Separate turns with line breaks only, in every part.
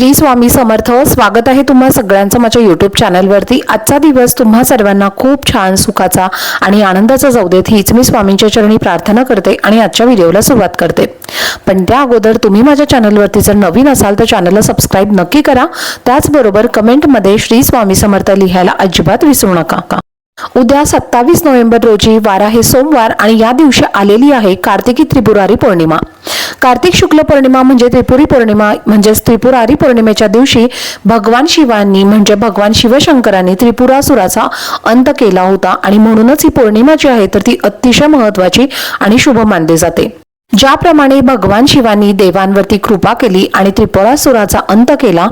श्री स्वामी समर्थ। स्वागत आहे तुम्हा सगळ्यांचं माझ्या YouTube चॅनलवरती। आजचा दिवस तुम्हा सर्वांना खूप छान सुखाचा आणि आनंदाचा जाऊ देत हीच मी स्वामींच्या चरणी प्रार्थना करते आणि आजच्या व्हिडिओला सुरुवात करते। पण त्या अगोदर तुम्ही माझ्या चॅनलवरती जर नवीन असाल तर चॅनलला सबस्क्राइब नक्की करा। त्याचबरोबर कमेंटमध्ये श्री स्वामी समर्थ लिहायला अजिबात विसरू नका। उद्या 27 नोव्हेंबर रोजी वार आहे सोमवार आणि या दिवशी आलेली आहे कार्तिकी त्रिपुरारी पौर्णिमा। कार्तिक शुक्ल पौर्णिमा म्हणजे त्रिपुरी पौर्णिमा म्हणजे त्रिपुरारी पौर्णिमेच्या दिवशी भगवान शिवांनी म्हणजे भगवान शिवशंकरांनी त्रिपुरासुराचा अंत केला होता आणि म्हणूनच ही पौर्णिमा जी आहे तर ती अतिशय महत्त्वाची आणि शुभ मानली जाते। ज्याप्रमाणे भगवान शिवांनी देवांवरती कृपा केली आणि त्रिपुरासुराचा अंत केला,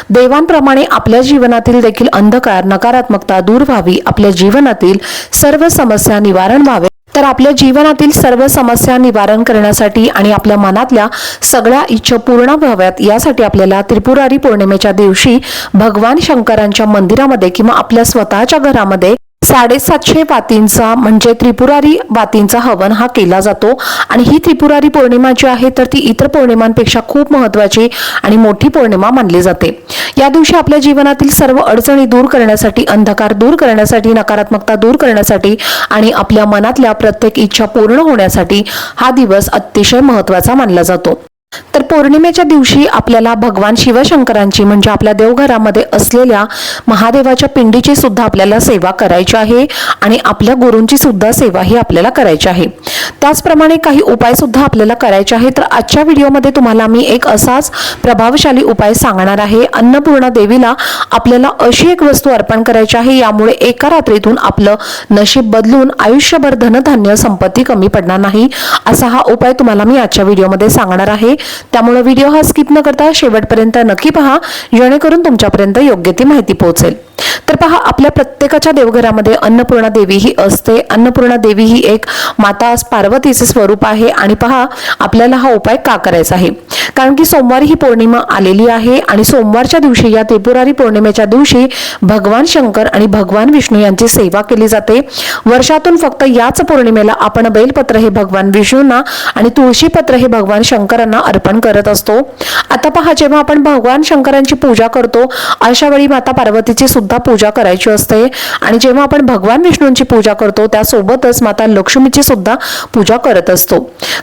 देवांप्रमाणे आपल्या जीवनातील देखील अंधकार नकारात्मकता दूर व्हावी, आपल्या जीवनातील सर्व समस्या निवारण व्हावे। तर आपल्या जीवनातील सर्व समस्या निवारण करण्यासाठी आणि आपल्या मनातल्या सगळ्या इच्छा पूर्ण व्हाव्यात यासाठी आपल्याला त्रिपुरारी पौर्णिमेच्या दिवशी भगवान शंकरांच्या मंदिरामध्ये किंवा आपल्या स्वतःच्या घरामध्ये 750 वातींचा म्हणजे त्रिपुरारी वातींचा हवन हा केला जातो। आणि ही त्रिपुरारी पौर्णिमा जी आहे तर ती इतर पौर्णिमांपेक्षा खूप महत्त्वाची आणि मोठी पौर्णिमा मानली जाते। या दिवशी आपल्या जीवनातील सर्व अडचणी दूर करण्यासाठी, अंधकार दूर करण्यासाठी, नकारात्मकता दूर करण्यासाठी आणि आपल्या मनातल्या प्रत्येक इच्छा पूर्ण होण्यासाठी हा दिवस अतिशय महत्त्वाचा मानला जातो। तर पौर्णिमेच्या दिवशी आपल्याला भगवान शिवशंकरांची म्हणजे आपल्या देवघरामध्ये असलेल्या महादेवाच्या पिंडीची सुद्धा आपल्याला सेवा करायची आहे आणि आपल्या गुरूंची सुद्धा सेवा ही आपल्याला करायची आहे। त्याचप्रमाणे काही उपाय सुद्धा आपल्याला करायचे आहे। तर आजच्या व्हिडिओमध्ये तुम्हाला मी एक असाच प्रभावशाली उपाय सांगणार आहे। अन्नपूर्णा देवीला आपल्याला अशी एक वस्तू अर्पण करायची आहे, यामुळे एका रात्रीतून आपलं नशीब बदलून आयुष्यभर धनधान्य संपत्ती कमी पडणार नाही। असा हा उपाय तुम्हाला मी आजच्या व्हिडिओमध्ये सांगणार आहे। त्यामुळे व्हिडिओ हा स्किप न करता शेवटपर्यंत नक्की पहा, जेणेकरून तुमच्यापर्यंत योग्य ती माहिती पोहोचेल। तर पहा, आपल्या प्रत्येकाच्या देवघरामध्ये अन्नपूर्णा देवी ही असते। अन्नपूर्णा देवी ही एक माता पार्वतीचे स्वरूप आहे। आणि पहा, आपल्याला हा उपाय का करायचा आहे, कारण की सोमवारी ही पौर्णिमा आलेली आहे आणि सोमवारच्या दिवशी या त्रिपुरारी पौर्णिमेच्या दिवशी भगवान शंकर आणि भगवान विष्णू यांची सेवा केली जाते। वर्षातून फक्त याच पौर्णिमेला आपण बेलपत्र हे भगवान विष्णूंना आणि तुळशीपत्र हे भगवान शंकरांना अर्पण करत असतो। आता पहा, जेव्हा आपण भगवान शंकरांची पूजा करतो अशा वेळी माता पार्वतीची सुद्धा पूजा करायची असते आणि जेव्हा आपण भगवान विष्णूंची पूजा करतो त्यासोबतच माता लक्ष्मीची सुद्धा पूजा करत असतो।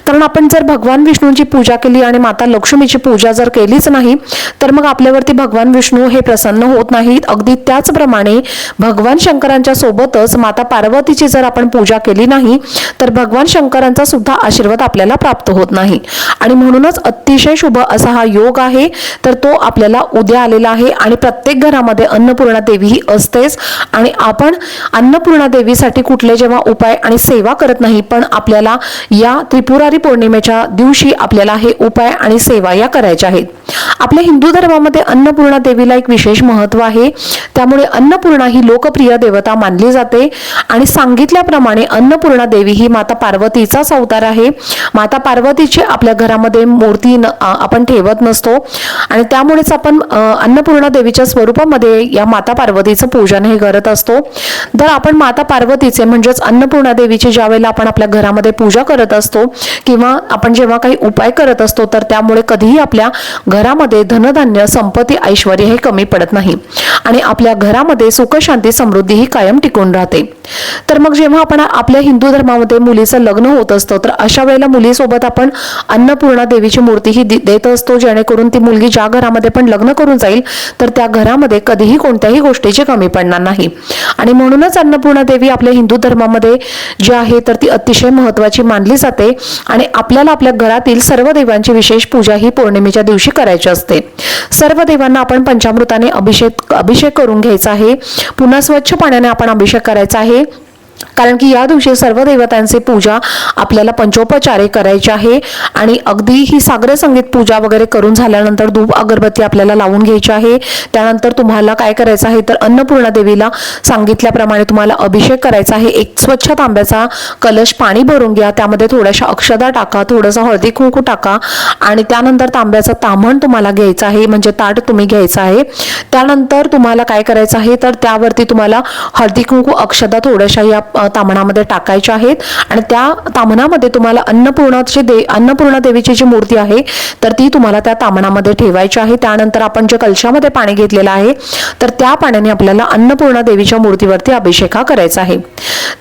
कारण आपण जर भगवान विष्णूंची पूजा केली आणि माता लक्ष्मीची पूजा जर केलीच नाही तर मग आपल्यावरती भगवान विष्णू हे प्रसन्न होत नाहीत। अगदी त्याचप्रमाणे भगवान शंकरांच्या सोबतच माता पार्वतीची जर आपण पूजा केली नाही तर भगवान शंकरांचा सुद्धा आशीर्वाद आपल्याला प्राप्त होत नाही। आणि म्हणूनच अतिशय शुभ असा हा योग आहे, तर तो आपल्याला उद्या आलेला आहे। आणि प्रत्येक घरामध्ये अन्नपूर्णा देवी ही असतेच आणि आपण अन्नपूर्णा देवीसाठी कुठले जेव्हा उपाय आणि सेवा करत नाही, पण आपल्याला या त्रिपुरारी पौर्णिमेच्या दिवशी आपल्याला हे उपाय आणि सेवा या करायच्या आहेत। आपल्या हिंदू धर्मामध्ये अन्नपूर्णा देवीला एक विशेष महत्त्व आहे, त्यामुळे अन्नपूर्णा ही लोकप्रिय देवता मानली जाते। आणि सांगितल्याप्रमाणे अन्नपूर्णा देवी ही माता पार्वतीचाच अवतार आहे। माता पार्वतीची आपल्या घरामध्ये मूर्ती आपण ठेवत नसतो आणि त्यामुळेच आपण अन्नपूर्णा देवीच्या स्वरूपामध्ये या माता पार्वतीचं पूजन हे करत असतो। तर आपण माता पार्वतीचे म्हणजेच अन्नपूर्णा देवीची ज्या वेळेला आपण आपल्या घरामध्ये पूजा करत असतो किंवा आपण जेव्हा काही उपाय करत असतो तर त्यामुळे कधीही आपल्या घरामध्ये धनधान्य संपत्ती ऐश्वर्य हे कमी पडत नाही आणि आपल्या घरामध्ये सुख शांती समृद्धी ही कायम टिकून राहते। तर मग जेव्हा आपण आपल्या हिंदू धर्मामध्ये मुलीचं लग्न होत असतं तर अशा वेळेला मुलीसोबत आपण अन्नपूर्णा देवीची मूर्ती ही देत असतो, जेणेकरून ती मुलगी ज्या घरामध्ये पण लग्न करून जाईल तर त्या घरामध्ये कधीही कोणत्याही गोष्टीची कमी पडणार नाही। आणि म्हणूनच अन्नपूर्णा देवी आपल्या हिंदू धर्मामध्ये जी आहे तर ती अतिशय महत्त्वाची मानली जाते आणि आपल्याला आपल्या घरातील सर्व देवांची विशेष पूजा ही पौर्णिमेच्या दिवशी करायची असते। सर्व देवांना आपण पंचामृताने अभिषेक करून घ्यायचा आहे। पुन्हा स्वच्छ पाण्याने आपण अभिषेक करायचा आहे, कारण की या दिवशी सर्व देवतांची पूजा आपल्याला पंचोपचारे करायची आहे। आणि अगदी ही सागर संगीत पूजा वगैरे करून झाल्यानंतर धूप अगरबत्ती आपल्याला लावून घ्यायची आहे। त्यानंतर तुम्हाला काय करायचं आहे तर अन्नपूर्णा देवीला सांगितल्याप्रमाणे तुम्हाला अभिषेक करायचा आहे। एक स्वच्छ तांब्याचा कलश पाणी भरून घ्या, त्यामध्ये थोड्याशा अक्षता टाका, थोडंसं हळदी कुंकू टाका आणि त्यानंतर तांब्याचं ताम्हण तुम्हाला घ्यायचं आहे म्हणजे ताट तुम्ही घ्यायचं आहे। त्यानंतर तुम्हाला काय करायचं आहे तर त्यावरती तुम्हाला हळदी कुंकू अक्षता थोड्याशा या ताम्हणामध्ये टाकायच्या आहेत आणि त्या ताम्हणामध्ये तुम्हाला अन्नपूर्णा देवीची जी मूर्ती आहे तर ती तुम्हाला त्या ताम्हणामध्ये ठेवायची आहे. त्यानंतर आपण जे कलशामध्ये पाणी घेतलेलं आहे तर त्या पाण्याने आपल्याला अन्नपूर्णा देवीच्या मूर्तीवरती अभिषेक करायचा आहे.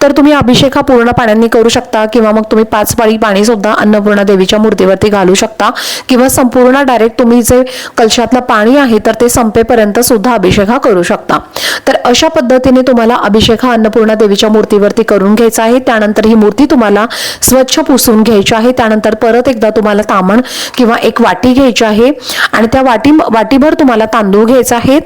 तर तुम्ही अभिषेक पूर्ण पाण्याने करू शकता किंवा मग तुम्ही 5 पाळी पाणी सुद्धा अन्नपूर्णा देवीच्या मूर्तीवरती घालू शकता किंवा संपूर्ण डायरेक्ट तुम्ही जे कलशातलं पाणी आहे तर ते संपेपर्यंत सुद्धा अभिषेक करू शकता. तर अशा पद्धतीने तुम्हाला अभिषेक अन्नपूर्णा देवीच्या मूर्तीवरती करून घ्यायचा आहे. त्यानंतर ही मूर्ती तुम्हाला स्वच्छ पुसून घ्यायची आहे. त्यानंतर परत एकदा तुम्हाला ताम्हण किंवा एक वाटी घ्यायची आहे आणि त्या वाटीभर तुम्हाला तांदूळ घ्यायचा आहे.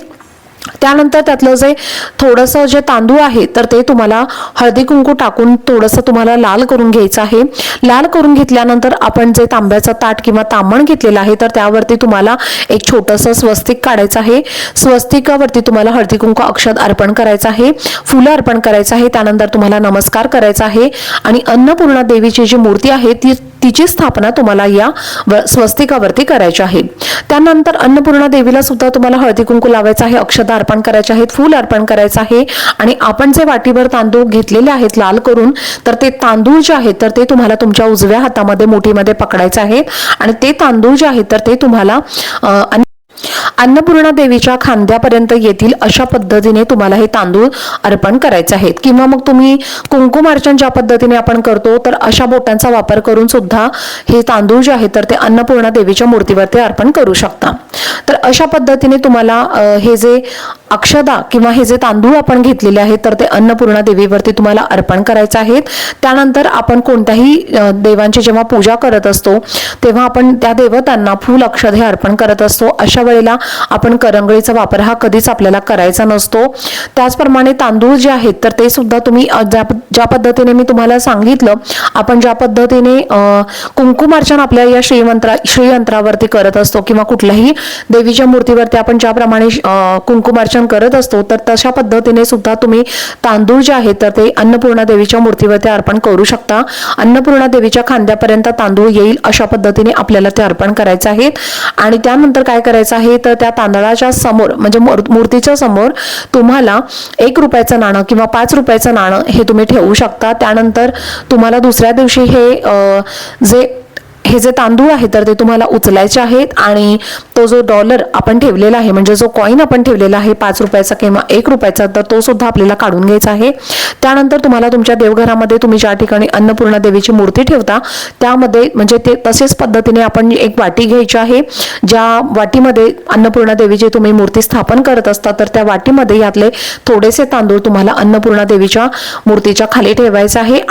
त्यानंतर त्यातलं जे थोडंसं जे तांदूळ आहे तर ते तुम्हाला हळदी कुंकू टाकून थोडंसं तुम्हाला लाल करून घ्यायचं आहे. लाल करून घेतल्यानंतर आपण जे तांब्याचं ताट किंवा ताम्हण घेतलेलं आहे तर त्यावरती तुम्हाला एक छोटंसं स्वस्तिक काढायचं आहे. स्वस्तिकावरती तुम्हाला हळदी कुंकू अक्षत अर्पण करायचं आहे, फुलं अर्पण करायचं आहे. त्यानंतर तुम्हाला नमस्कार करायचा आहे आणि अन्नपूर्णा देवीची जी मूर्ती आहे तिची स्थापना तुम्हाला या स्वस्तिकावरती करायची आहे. त्यानंतर अन्नपूर्णा देवीला सुद्धा तुम्हाला हळदी कुंकू लावायचं आहे, अक्षता अर्पण करायचे आहेत, फूल अर्पण करायचं आहे आणि आपण जे वाटीभर तांदूळ घेतलेले आहेत लाल करून तर ते तांदूळ जे आहेत तर ते तुम्हाला तुमच्या उजव्या हातामध्ये मुठीमध्ये पकडायचे आहेत आणि ते तांदूळ जे आहेत तर ते तुम्हाला अन्नपूर्णा देवीच्या खांद्यापर्यंत येतील अशा पद्धतीने तुम्हाला हे तांदूळ अर्पण करायचे आहेत. किंवा मग तुम्ही कुंकुमार्चन ज्या पद्धतीने आपण करतो तर अशा बोटांचा वापर करून सुद्धा हे तांदूळ जे आहेत तर ते अन्नपूर्णा देवीच्या मूर्तीवरती अर्पण करू शकता. तर अशा पद्धतीने तुम्हाला हे जे अक्षदा किंवा हे जे तांदूळ आपण घेतलेले आहेत तर ते अन्नपूर्णा देवीवरती तुम्हाला अर्पण करायचे आहेत. त्यानंतर आपण कोणत्याही देवांची जेव्हा पूजा करत असतो तेव्हा आपण त्या देवतांना फूल अक्षत हे अर्पण करत असतो. अशा वेळेला आपण करंगळीचा वापर हा कधीच आपल्याला करायचा नसतो. त्याचप्रमाणे तांदूळ जे आहेत तर ते सुद्धा तुम्ही ज्या पद्धतीने मी तुम्हाला सांगितलं आपण ज्या पद्धतीने कुंकुमार्चन आपल्या या श्रीयंत्रावरती करत असतो किंवा कुठल्याही देवीच्या मूर्तीवरती आपण ज्याप्रमाणे कुंकुमार्चन करत असतो तर तशा पद्धतीने सुद्धा तुम्ही तांदूळ जे आहेत तर ते अन्नपूर्णा देवीच्या मूर्तीवरती अर्पण करू शकता. अन्नपूर्णा देवीच्या खांद्यापर्यंत तांदूळ येईल अशा पद्धतीने आपल्याला ते अर्पण करायचे आहेत. आणि त्यानंतर काय करायचं आहे तर त्या तांदळाच्या समोर म्हणजे मूर्तीच्या समोर तुम्हाला 1 रुपयाचं नाणं किंवा 5 रुपयाचं नाणं हे तुम्ही ठेवू शकता. त्यानंतर तुम्हाला दुसऱ्या दिवशी हे जे तांदूळ आहे तर ते तुम्हाला उचलायचे आहेत आणि तो जो डॉलर आपण ठेवलेला आहे म्हणजे जो कॉइन आपण ठेवलेला आहे 5 रुपयाचा किंवा 1 रुपयाचा तर तो सुद्धा आपल्याला काढून घ्यायचा आहे. त्यानंतर तुम्हाला तुमच्या देवघरामध्ये तुम्ही ज्या ठिकाणी अन्नपूर्णा देवीची मूर्ती ठेवता त्यामध्ये म्हणजे ते तसेच पद्धतीने आपण एक वाटी घ्यायची आहे. ज्या वाटीमध्ये अन्नपूर्णा देवीची तुम्ही मूर्ती स्थापन करत असता तर त्या वाटीमध्ये यातले थोडेसे तांदूळ तुम्हाला अन्नपूर्णा देवीच्या मूर्तीच्या खाली ठेवायचे आहे.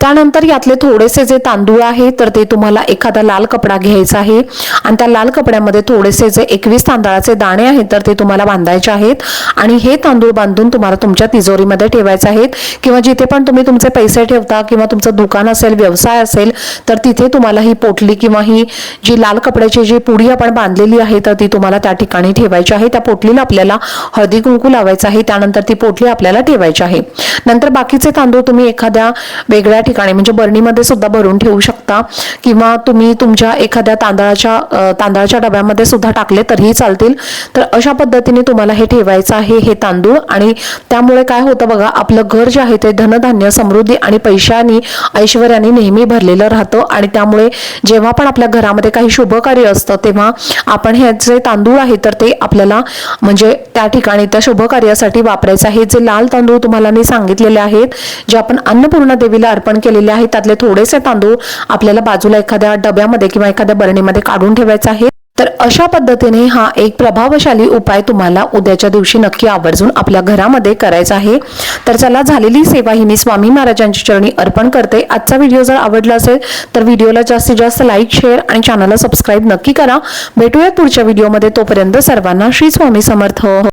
त्यानंतर यातले थोडेसे जे तांदूळ आहे तर ते तुम्हाला एखादा लाल कपडा घ्यायचा आहे आणि त्या लाल कपड्यामध्ये थोडेसे जे 21 तांदळाचे दाणे आहेत तर ते तुम्हाला बांधायचे आहेत आणि हे तांदूळ बांधून तुम्हाला तुमच्या तिजोरीमध्ये ठेवायचे आहेत किंवा जिथे पण तुम्ही तुमचे पैसे ठेवता किंवा तुमचं दुकान असेल व्यवसाय असेल तर तिथे तुम्हाला ही पोटली किंवा ही जी लाल कपड्याची जी पुडी आपण बांधलेली आहे तर ती तुम्हाला त्या ठिकाणी ठेवायची आहे. त्या पोटलीला आपल्याला हळदी कुंकू लावायचं आहे. त्यानंतर ती पोटली आपल्याला ठेवायची आहे. नंतर बाकीचे तांदूळ तुम्ही एखाद्या वेगळ्या ठिकाणी म्हणजे बरणीमध्ये सुद्धा भरून ठेवू शकता किंवा तुम्ही तुमच्या एखाद्या तांदळाच्या डब्यामध्ये सुद्धा टाकले तरीही चालतील. तर अशा पद्धतीने तुम्हाला हे ठेवायचं आहे हे तांदूळ आणि त्यामुळे काय होतं बघा आपलं घर जे आहे ते धनधान्य समृद्धी आणि पैशानी ऐश्वर्याने नेहमी भरलेलं राहतं आणि त्यामुळे जेव्हा पण आपल्या घरामध्ये काही शुभ कार्य असतं तेव्हा आपण हे जे तांदूळ आहे तर ते आपल्याला म्हणजे त्या ठिकाणी त्या शुभ कार्यासाठी वापरायचं आहे. जे लाल तांदूळ तुम्हाला मी सांगितलेले आहेत जे आपण अन्नपूर्णा देवीला अर्पण केलेले आहेत त्यातले थोडेसे तांदूळ आपल्याला बाजूला एखाद्या डब्यामध्ये किंवा एखाद्या बरणीमध्ये काढून ठेवायचं आहे. तर अशा पद्धतीने हा एक प्रभावशाली उपाय तुम्हाला उद्याच्या दिवशी नक्की आवर्जून आपल्या घरामध्ये करायचा आहे. तर चला झालेली सेवा ही मी स्वामी महाराजांच्या चरणी अर्पण करते. आजचा व्हिडिओ जर आवडला असेल तर व्हिडिओला जास्तीत जास्त लाईक शेअर आणि चॅनलला सबस्क्राईब नक्की करा. भेटूयात पुढच्या व्हिडिओमध्ये. तोपर्यंत सर्वांना श्री स्वामी समर्थ.